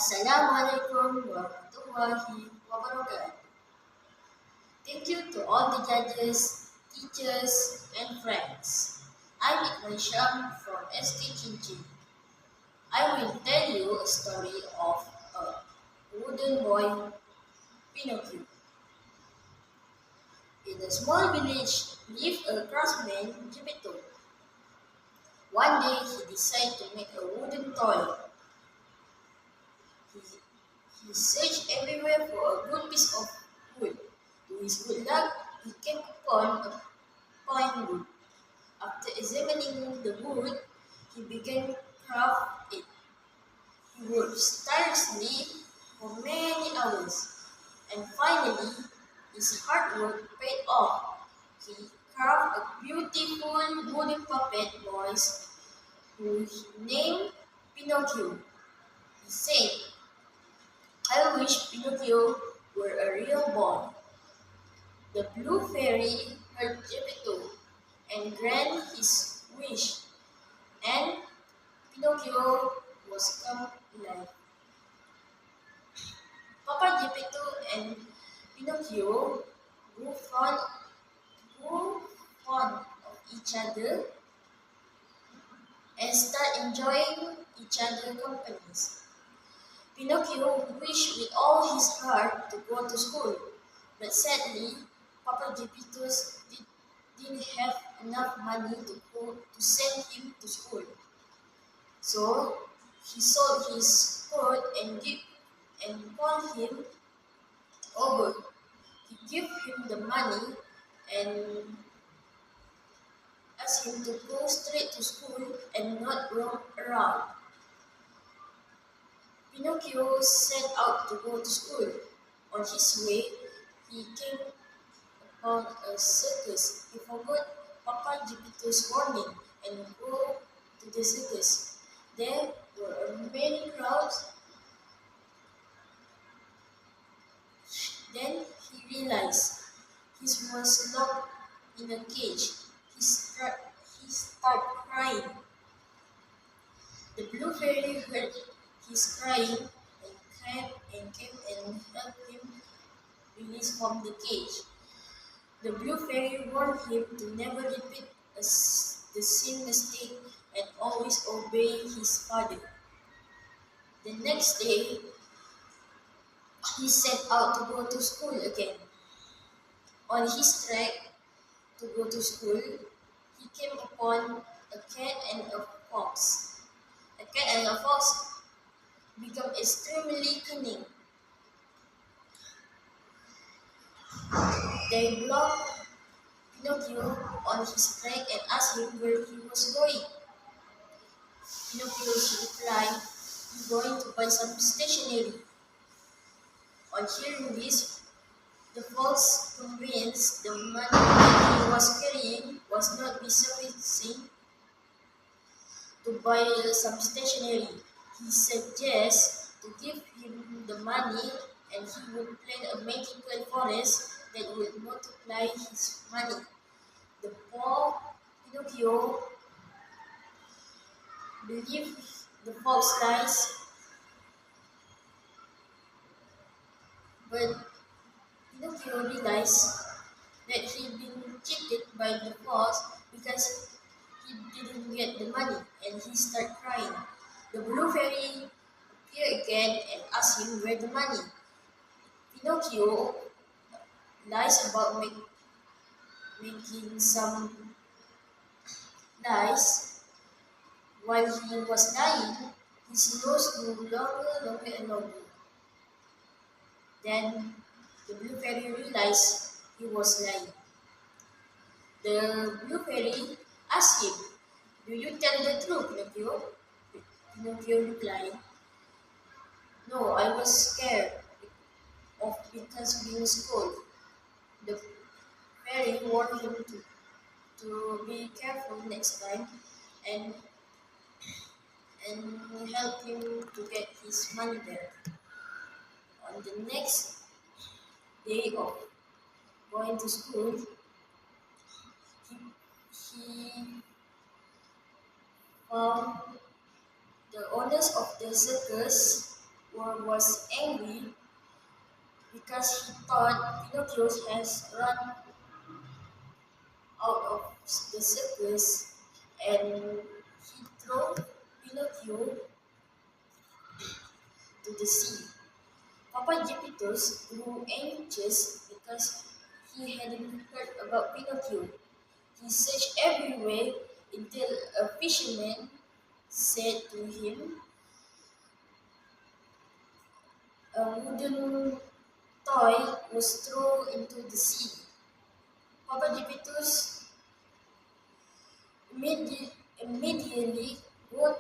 Assalamualaikum warahmatullahi wabarakatuh. Thank you to all the judges, teachers, and friends. I'm Hisyam from SK Chinchin. I will tell you a story of a wooden boy, Pinocchio. In a small village lived a craftsman, Geppetto. One day he decided to make a wooden toy. He, he searched everywhere for a good piece of wood. To his good luck, he came upon a pine wood. After examining the wood, he began to craft it. He worked tirelessly for many hours, and finally, his hard work paid off. He carved a beautiful wooden puppet boy who he named Pinocchio. He said, "I wish Pinocchio were a real boy." The blue fairy heard Geppetto and granted his wish, and Pinocchio was come alive. Papa Geppetto and Pinocchio grew fond, grew fond of each other and started enjoying each other's companies. Pinocchio wished with all his heart to go to school, but sadly, Papa Geppetto didn't have enough money to send him to school. So he sold his coat and called him over. He gave him the money and asked him to go straight to school and not roam around. Pinocchio set out to go to school. On his way, he came upon a circus. He forgot Papa Geppetto's warning and go to the circus. There were many crowds. Then he realized he was locked in a cage. He started crying. The blue fairy heard his crying and came and helped him release from the cage. The blue fairy warned him to never repeat the same mistake and always obey his father. The next day, he set out to go to school again. On his trek to go to school, he came upon a cat and a fox. A cat and a fox became extremely cunning. They blocked Pinocchio on his trek and asked him where he was going. Pinocchio replied, "I'm going to buy some stationery." On hearing this, the fox convinced the money that he was carrying was not be sufficient to buy some stationery. He suggests to give him the money and he would plant a magical forest that would multiply his money. The poor Pinocchio believed the fox lies, but Pinocchio realized that he'd been cheated by the fox because he didn't get the money and he started crying. The blue fairy appeared again and asked him where the money. Pinocchio lies about making some lies. While he was lying, his nose grew longer and longer. Then the blue fairy realized he was lying. The blue fairy asked him, "Do you tell the truth, Pinocchio?" Pinocchio replied, "No, I was scared of because being scolded." The fairy warned him to be careful next time and help him to get his money back. On the next day of going to school, he found the owners of the circus were was angry because he thought Pinocchio has run out of the circus, and he threw Pinocchio to the sea. Papa Geppetto's grew anxious because he hadn't heard about Pinocchio. He searched everywhere until a fisherman said to him, a wooden toy was thrown into the sea. Papa Geppetto's immediately wrote